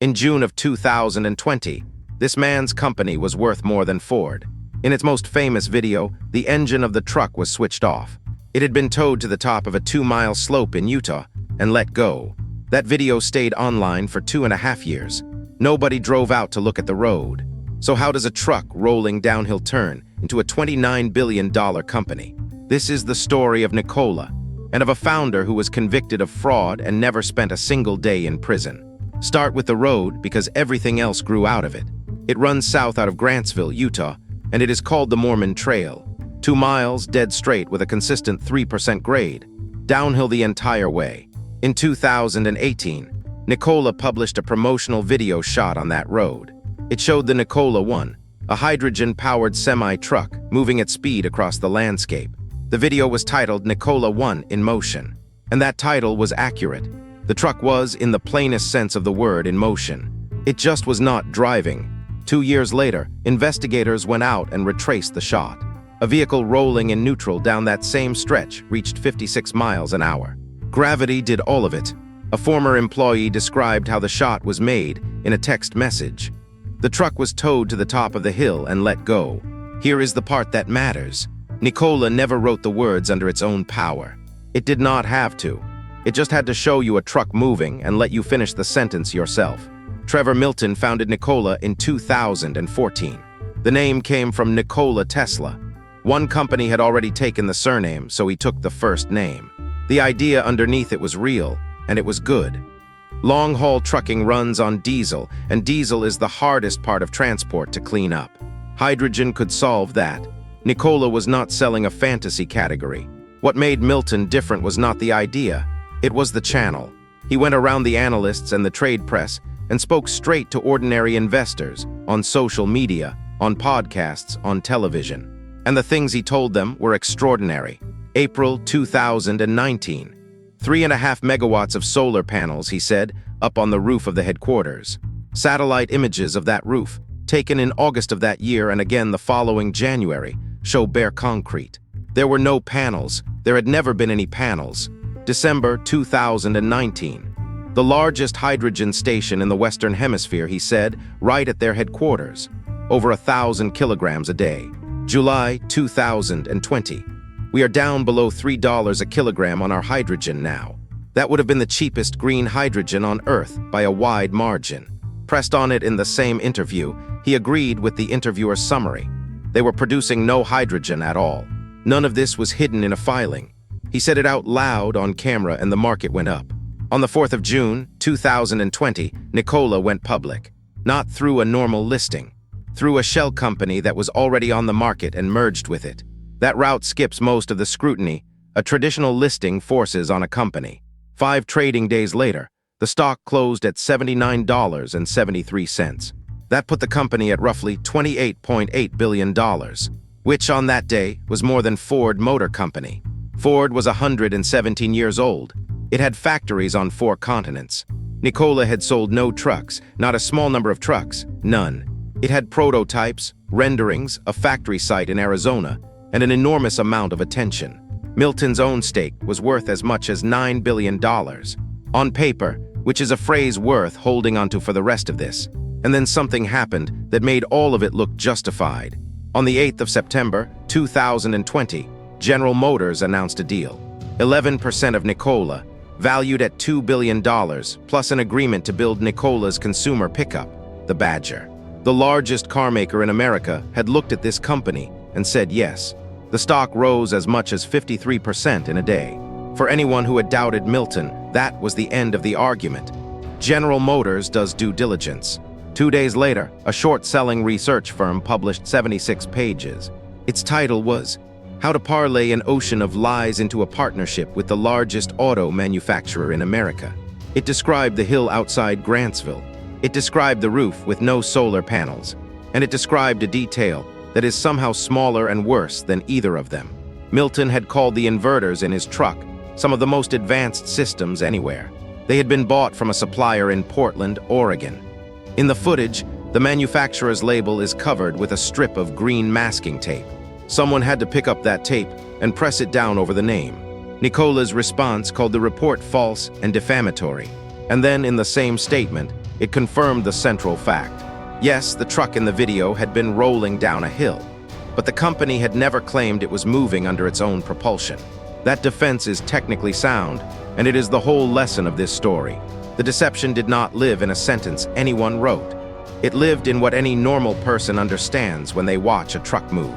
In June of 2020, this man's company was worth more than Ford. In its most famous video, the engine of the truck was switched off. It had been towed to the top of a 2-mile slope in Utah and let go. That video stayed online for 2.5 years. Nobody drove out to look at the road. So how does a truck rolling downhill turn into a $29 billion company? This is the story of Nikola, and of a founder who was convicted of fraud and never spent a single day in prison. Start with the road because everything else grew out of it. It runs south out of Grantsville, Utah, and it is called the Mormon Trail. 2 miles dead straight with a consistent 3% grade, downhill the entire way. In 2018, Nikola published a promotional video shot on that road. It showed the Nikola One, a hydrogen-powered semi-truck moving at speed across the landscape. The video was titled Nikola One in Motion, and that title was accurate. The truck was, in the plainest sense of the word, in motion. It just was not driving. 2 years later, investigators went out and retraced the shot. A vehicle rolling in neutral down that same stretch reached 56 miles an hour. Gravity did all of it. A former employee described how the shot was made in a text message. The truck was towed to the top of the hill and let go. Here is the part that matters. Nikola never wrote the words under its own power. It did not have to. It just had to show you a truck moving and let you finish the sentence yourself. Trevor Milton founded Nikola in 2014. The name came from Nikola Tesla. One company had already taken the surname, so he took the first name. The idea underneath it was real, and it was good. Long-haul trucking runs on diesel, and diesel is the hardest part of transport to clean up. Hydrogen could solve that. Nikola was not selling a fantasy category. What made Milton different was not the idea, it was the channel. He went around the analysts and the trade press and spoke straight to ordinary investors, on social media, on podcasts, on television. And the things he told them were extraordinary. April 2019. 3.5 megawatts of solar panels, he said, up on the roof of the headquarters. Satellite images of that roof, taken in August of that year and again the following January, show bare concrete. There were no panels. There had never been any panels. December 2019. The largest hydrogen station in the Western Hemisphere, he said, right at their headquarters. Over 1,000 kilograms a day. July 2020. We are down below $3 a kilogram on our hydrogen now. That would have been the cheapest green hydrogen on Earth by a wide margin. Pressed on it in the same interview, he agreed with the interviewer's summary. They were producing no hydrogen at all. None of this was hidden in a filing. He said it out loud on camera and the market went up. On the 4th of June, 2020, Nikola went public. Not through a normal listing. Through a shell company that was already on the market and merged with it. That route skips most of the scrutiny a traditional listing forces on a company. 5 trading days later, the stock closed at $79.73. That put the company at roughly $28.8 billion, which on that day was more than Ford Motor Company. Ford was 117 years old. It had factories on 4 continents. Nikola had sold no trucks, not a small number of trucks, none. It had prototypes, renderings, a factory site in Arizona, and an enormous amount of attention. Milton's own stake was worth as much as $9 billion. On paper, which is a phrase worth holding onto for the rest of this. And then something happened that made all of it look justified. On the 8th of September, 2020, General Motors announced a deal. 11% of Nikola, valued at $2 billion, plus an agreement to build Nikola's consumer pickup, the Badger. The largest carmaker in America had looked at this company and said yes. The stock rose as much as 53% in a day. For anyone who had doubted Milton, that was the end of the argument. General Motors does due diligence. 2 days later, a short-selling research firm published 76 pages. Its title was, How to Parlay an Ocean of Lies into a Partnership with the Largest Auto Manufacturer in America. It described the hill outside Grantsville. It described the roof with no solar panels. And it described a detail that is somehow smaller and worse than either of them. Milton had called the inverters in his truck some of the most advanced systems anywhere. They had been bought from a supplier in Portland, Oregon. In the footage, the manufacturer's label is covered with a strip of green masking tape. Someone had to pick up that tape and press it down over the name. Nikola's response called the report false and defamatory. And then, in the same statement, It confirmed the central fact. Yes, the truck in the video had been rolling down a hill, but the company had never claimed it was moving under its own propulsion. That defense is technically sound, and it is the whole lesson of this story. The deception did not live in a sentence anyone wrote. It lived in what any normal person understands when they watch a truck move.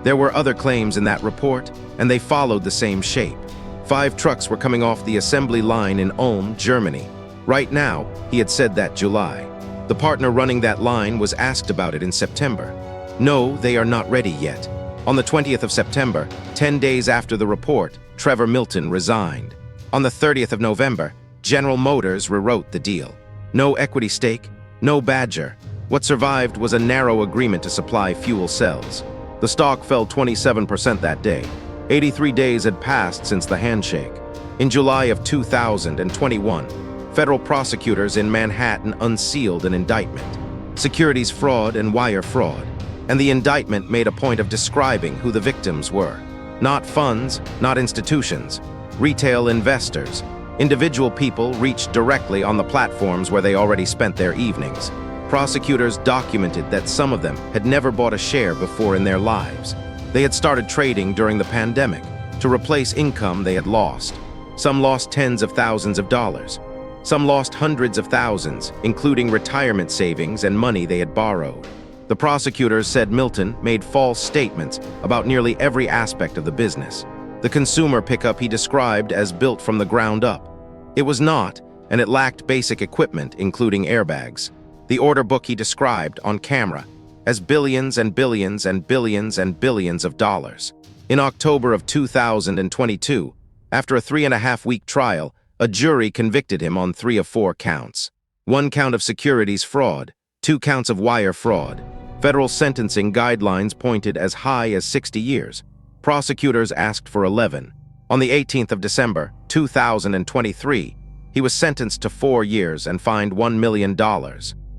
There were other claims in that report, and they followed the same shape. 5 trucks were coming off the assembly line in Ulm, Germany. Right now, he had said that July. The partner running that line was asked about it in September. No, they are not ready yet. On the 20th of September, 10 days after the report, Trevor Milton resigned. On the 30th of November, General Motors rewrote the deal. No equity stake, no badger. What survived was a narrow agreement to supply fuel cells. The stock fell 27% that day. 83 days had passed since the handshake. In July of 2021, federal prosecutors in Manhattan unsealed an indictment. Securities fraud and wire fraud. And the indictment made a point of describing who the victims were. Not funds, not institutions. Retail investors. Individual people reached directly on the platforms where they already spent their evenings. Prosecutors documented that some of them had never bought a share before in their lives. They had started trading during the pandemic to replace income they had lost. Some lost tens of thousands of dollars. Some lost hundreds of thousands, including retirement savings and money they had borrowed. The prosecutors said Milton made false statements about nearly every aspect of the business. The consumer pickup he described as built from the ground up. It was not, and it lacked basic equipment, including airbags. The order book he described on camera as billions and billions and billions and billions of dollars. In October of 2022, after a 3.5-week trial, a jury convicted him on 3 of 4 counts. 1 count of securities fraud, 2 counts of wire fraud. Federal sentencing guidelines pointed as high as 60 years. Prosecutors asked for 11. On the 18th of December, 2023, he was sentenced to 4 years and fined $1 million.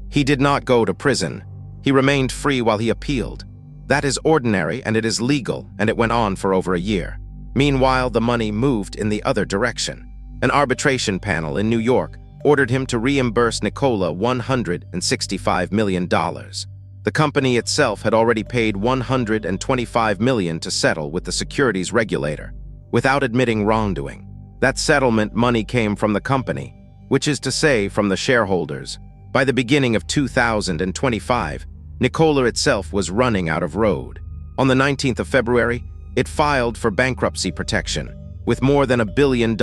He did not go to prison. He remained free while he appealed. That is ordinary and it is legal, and it went on for over a year. Meanwhile, the money moved in the other direction. An arbitration panel in New York ordered him to reimburse Nikola $165 million. The company itself had already paid $125 million to settle with the securities regulator, without admitting wrongdoing. That settlement money came from the company, which is to say from the shareholders. By the beginning of 2025, Nikola itself was running out of road. On the 19th of February, it filed for bankruptcy protection, with more than $1 billion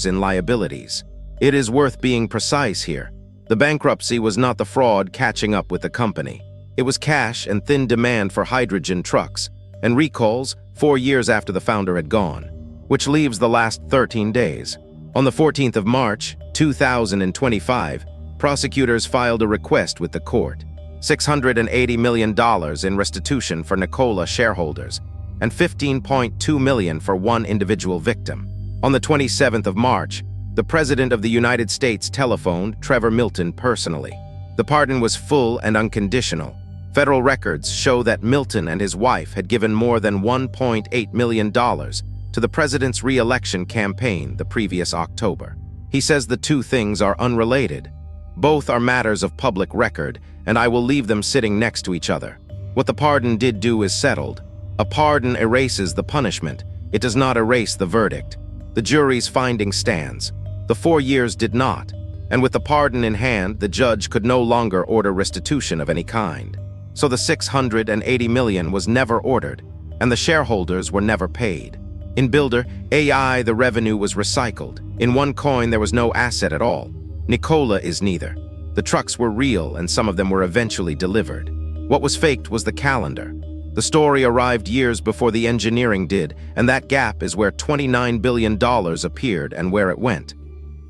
in liabilities. It is worth being precise here. The bankruptcy was not the fraud catching up with the company. It was cash and thin demand for hydrogen trucks, and recalls 4 years after the founder had gone, which leaves the last 13 days. On the 14th of March, 2025, prosecutors filed a request with the court. $680 million in restitution for Nikola shareholders, and $15.2 million for one individual victim. On the 27th of March, the President of the United States telephoned Trevor Milton personally. The pardon was full and unconditional. Federal records show that Milton and his wife had given more than $1.8 million to the president's re-election campaign the previous October. He says the two things are unrelated. Both are matters of public record, and I will leave them sitting next to each other. What the pardon did do is settled. A pardon erases the punishment. It does not erase the verdict. The jury's finding stands. The 4 years did not, and with the pardon in hand, the judge could no longer order restitution of any kind. So the $680 million was never ordered, and the shareholders were never paid. In Builder AI, the revenue was recycled. In OneCoin, there was no asset at all. Nikola is neither. The trucks were real, and some of them were eventually delivered. What was faked was the calendar. The story arrived years before the engineering did, and that gap is where $29 billion appeared and where it went.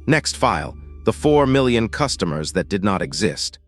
Next file, the 4 million customers that did not exist.